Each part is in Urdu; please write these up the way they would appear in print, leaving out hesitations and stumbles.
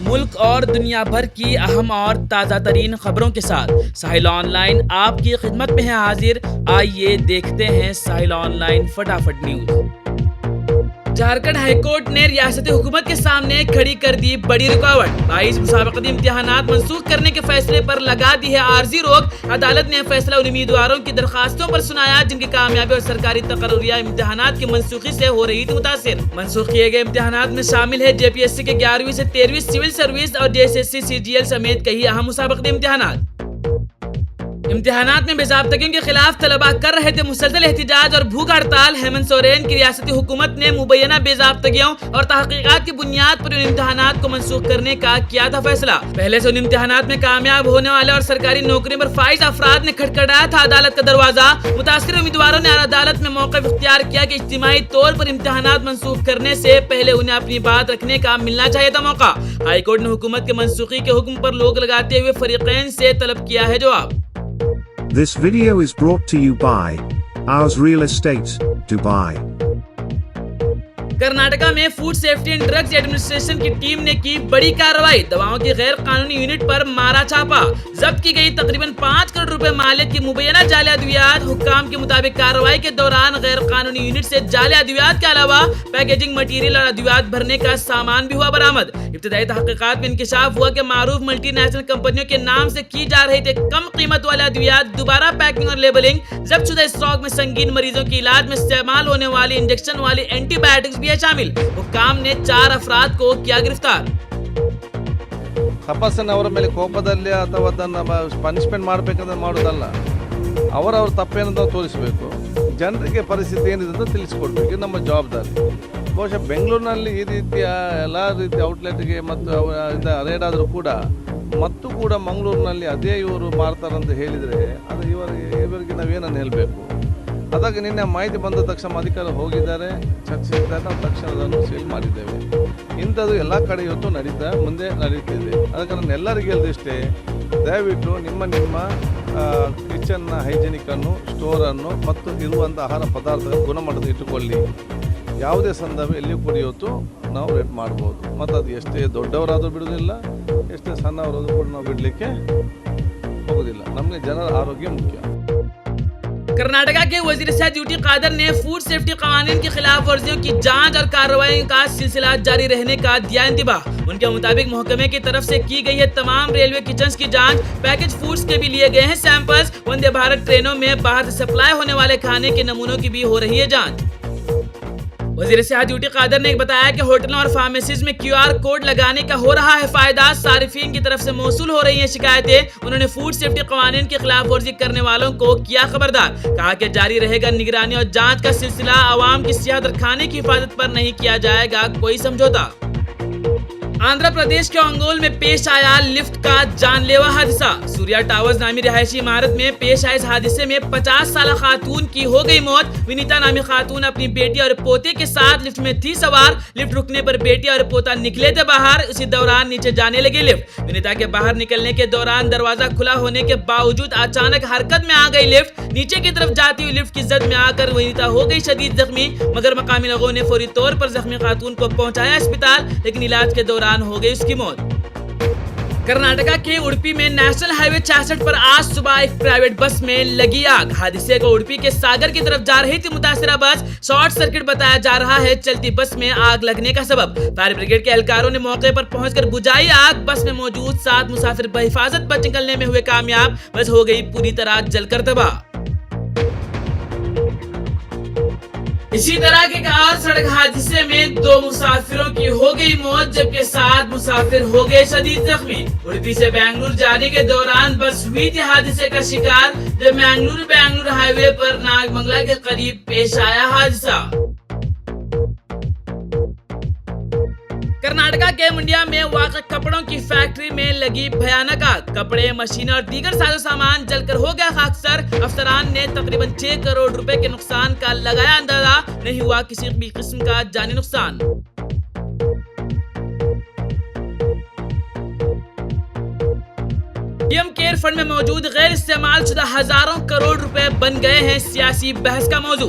ملک اور دنیا بھر کی اہم اور تازہ ترین خبروں کے ساتھ ساحل آن لائن آپ کی خدمت میں ہے حاضر۔ آئیے دیکھتے ہیں ساحل آن لائن فٹافٹ نیوز۔ جھارکھنڈ ہائی کورٹ نے ریاستی حکومت کے سامنے کھڑی کر دی بڑی رکاوٹ۔ 22 مسابقتی امتحانات منسوخ کرنے کے فیصلے پر لگا دی ہے عارضی روک۔ عدالت نے فیصلہ ان امیدواروں کی درخواستوں پر سنایا جن کی کامیابی اور سرکاری تقرریہ امتحانات کی منسوخی سے ہو رہی تھی متاثر۔ منسوخ کیے گئے امتحانات میں شامل ہے JPSC کے 11ویں سے 13ویں سول سروس اور DSSC CGL سمیت کئی اہم مسابقتی امتحانات میں بے ضابطگیوں کے خلاف طلباء کر رہے تھے مسلسل احتجاج اور بھوک ہڑتال۔ ہیمنت سورین کی ریاستی حکومت نے مبینہ بے ضابطگیوں اور تحقیقات کی بنیاد پر ان امتحانات کو منسوخ کرنے کا کیا تھا فیصلہ۔ پہلے سے ان امتحانات میں کامیاب ہونے والے اور سرکاری نوکری پر فائز افراد نے کھٹکھٹایا تھا عدالت کا دروازہ۔ متاثرہ امیدواروں نے عدالت میں موقف اختیار کیا کہ اجتماعی طور پر امتحانات منسوخ کرنے سے پہلے انہیں اپنی بات رکھنے کا ملنا چاہیے تھا موقع۔ ہائی کورٹ نے حکومت کے منسوخی کے حکم پر لوگ لگاتے ہوئے فریقین سے طلب کیا ہے جواب۔ This video is brought to you by Ours Real Estate, Dubai. Karnataka میں food safety and drugs administration کی ٹیم نے کی بڑی کارروائی۔ دواؤں کی غیر قانونی یونٹ پر مارا چھاپا۔ ضبط کی گئی تقریباً 5 کروڑ روپے مالیت کی مبینہ جعلی ادویات۔ حکام کے مطابق کارروائی کے دوران غیر قانونی یونٹ سے جعلی ادویات کے علاوہ پیکیجنگ مٹیریل اور ادویات بھرنے کا سامان بھی ہوا برآمد۔ ابتدائی تحقیقات میں انکشاف ہوا کہ معروف ملٹی نیشنل کمپنیوں کے نام سے کی جا رہی تھی کم قیمت والے ادویات دوبارہ پیکنگ اور لیبلنگ۔ ضبط شدہ اسٹاک میں سنگین مریضوں کے علاج میں استعمال ہونے والی انجیکشن والی اینٹی بایوٹکس بھی ہے شامل۔ حکام نے 4 افراد کو کیا گرفتار۔ ತಪಸ್ಸನ್ನು ಮೇಲೆ ಕೋಪದಲ್ಲಿ ಅಥವಾ ಅದನ್ನು ಪನಿಷ್ಮೆಂಟ್ ಮಾಡಬೇಕಂದ್ರೆ ಮಾಡೋದಲ್ಲ, ಅವರ ತಪ್ಪೇನಂತ ತೋರಿಸಬೇಕು, ಜನರಿಗೆ ಪರಿಸ್ಥಿತಿ ಏನಿದೆ ಅಂತ ತಿಳಿಸ್ಕೊಡ್ಬೇಕು, ಇದು ನಮ್ಮ ಜವಾಬ್ದಾರಿ। ಬಹುಶಃ ಬೆಂಗಳೂರಿನಲ್ಲಿ ಈ ರೀತಿಯ ಎಲ್ಲ ರೀತಿಯ ಔಟ್ಲೆಟ್ಗೆ ಮತ್ತು ರೇಡ್ ಆದರೂ ಕೂಡ ಮಂಗಳೂರಿನಲ್ಲಿ ಅದೇ ಇವರು ಮಾಡ್ತಾರಂತ ಹೇಳಿದರೆ ಅದು ಇವರಿಗೆ ನಾವೇನನ್ನು ಹೇಳಬೇಕು। ಅದಾಗ ನಿನ್ನೆ ಮಾಹಿತಿ ಬಂದ ತಕ್ಷಣ ಅಧಿಕಾರಿ ಹೋಗಿದ್ದಾರೆ, ಚರ್ಚಿಸಿದ್ದಾರೆ, ನಾವು ತಕ್ಷಣ ಅದನ್ನು ಸೀಲ್ ಮಾಡಿದ್ದೇವೆ। ಇಂಥದ್ದು ಎಲ್ಲ ಕಡೆ ಇವತ್ತು ಮುಂದೆ ನಡೀತಿದೆ। ಅದಕ್ಕೆ ನಾನು ಎಲ್ಲರಿಗೂ ಹೇಳಿದಷ್ಟೇ, ದಯವಿಟ್ಟು ನಿಮ್ಮ ಕಿಚನ್ನ ಹೈಜಿನಿಕನ್ನು, ಸ್ಟೋರನ್ನು ಮತ್ತು ಇರುವಂಥ ಆಹಾರ ಪದಾರ್ಥಗಳ ಗುಣಮಟ್ಟದ ಇಟ್ಟುಕೊಳ್ಳಿ। ಯಾವುದೇ ಸಂದರ್ಭ ಎಲ್ಲಿಯೂ ಕೂಡ ಇವತ್ತು ನಾವು ರೇಟ್ ಮಾಡ್ಬೋದು, ಮತ್ತು ಅದು ಎಷ್ಟೇ ದೊಡ್ಡವರಾದರೂ ಬಿಡೋದಿಲ್ಲ, ಎಷ್ಟೇ ಸಣ್ಣವರಾದರೂ ಕೂಡ ನಾವು ಬಿಡಲಿಕ್ಕೆ ಹೋಗೋದಿಲ್ಲ। ನಮಗೆ ಜನರ ಆರೋಗ್ಯ ಮುಖ್ಯ। کرناٹکا کے وزیر صحت یوٹی قادر نے فوڈ سیفٹی قوانین کی خلاف ورزیوں کی جانچ اور کارروائی کا سلسلہ جاری رہنے کا دیا انتباہ۔ ان کے مطابق محکمے کی طرف سے کی گئی ہے تمام ریلوے کچنز کی جانچ۔ پیکج فوڈز کے بھی لیے گئے ہیں سیمپلز۔ وندے بھارت ٹرینوں میں باہر سے سپلائی ہونے والے کھانے کے نمونوں کی بھی ہو رہی ہے جانچ۔ وزیر صحت یوٹی قادر نے بتایا کہ ہوٹلوں اور فارمیسیز میں QR کوڈ لگانے کا ہو رہا ہے فائدہ۔ صارفین کی طرف سے موصول ہو رہی ہیں شکایتیں۔ انہوں نے فوڈ سیفٹی قوانین کی خلاف ورزی کرنے والوں کو کیا خبردار۔ کہا کہ جاری رہے گا نگرانی اور جانچ کا سلسلہ۔ عوام کی صحت اور کھانے کی حفاظت پر نہیں کیا جائے گا کوئی سمجھوتا۔ آندھرا پردیش کے انگول میں پیش آیا لفٹ کا جان لیوا حادثہ۔ سوریا ٹاورز نامی رہائشی عمارت میں پیش آئے اس حادثے میں 50 سالہ خاتون کی ہو گئی موت۔ ونیتا نامی خاتون اپنی بیٹی اور پوتے کے ساتھ لفٹ میں تھی سوار۔ لفٹ رکنے پر بیٹی اور پوتا نکلے تھے باہر، اسی دوران نیچے جانے لگے لفٹ۔ ونیتا کے باہر نکلنے کے دوران دروازہ کھلا ہونے کے باوجود اچانک حرکت میں آ گئی لفٹ۔ نیچے کی طرف جاتی ہوئی لفٹ کی زد میں آ کر ونیتا ہو گئی شدید زخمی، مگر مقامی لوگوں نے فوری طور پر زخمی خاتون کو پہنچایا اسپتال، لیکن علاج کے دوران ہو گئی اس کی موت۔ کرناٹکا کے اڑپی میں نیشنل ہائی وے 66 پر آج صبح ایک پرائیویٹ بس میں لگی آگ۔ حادثے کو اڑپی کے ساگر کی طرف جا رہی تھی متاثرہ بس۔ شارٹ سرکٹ بتایا جا رہا ہے چلتی بس میں آگ لگنے کا سبب۔ فائر بریگیڈ کے اہلکاروں نے موقع پر پہنچ کر بجھائی آگ۔ بس میں موجود 7 مسافر بحفاظت بچ نکلنے میں ہوئے کامیاب۔ بس ہو گئی پوری طرح جل کر تباہ۔ اسی طرح کے ایک اور سڑک حادثے میں 2 مسافروں کی ہو گئی موت جبکہ 7 مسافر ہو گئے شدید زخمی۔ اڑپی سے بنگلور جانے کے دوران بس ہوئی تھی حادثے کا شکار جب بنگلور ہائی وے پر ناگمنگلا کے قریب پیش آیا حادثہ۔ کرناٹکا کے منڈیا میں واقع کپڑوں کی فیکٹری میں لگی بھیانک آگ۔ کپڑے، مشینیں اور دیگر ساز و سامان جل کر ہو گیا خاکسار۔ افسران نے تقریباً 6 کروڑ روپے کے نقصان کا لگایا اندازہ۔ نہیں ہوا کسی بھی قسم کا جانی نقصان۔ پی ایم کیئر فنڈ میں موجود غیر استعمال شدہ ہزاروں کروڑ روپے بن گئے ہیں سیاسی بحث کا موضوع۔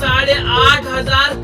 8,500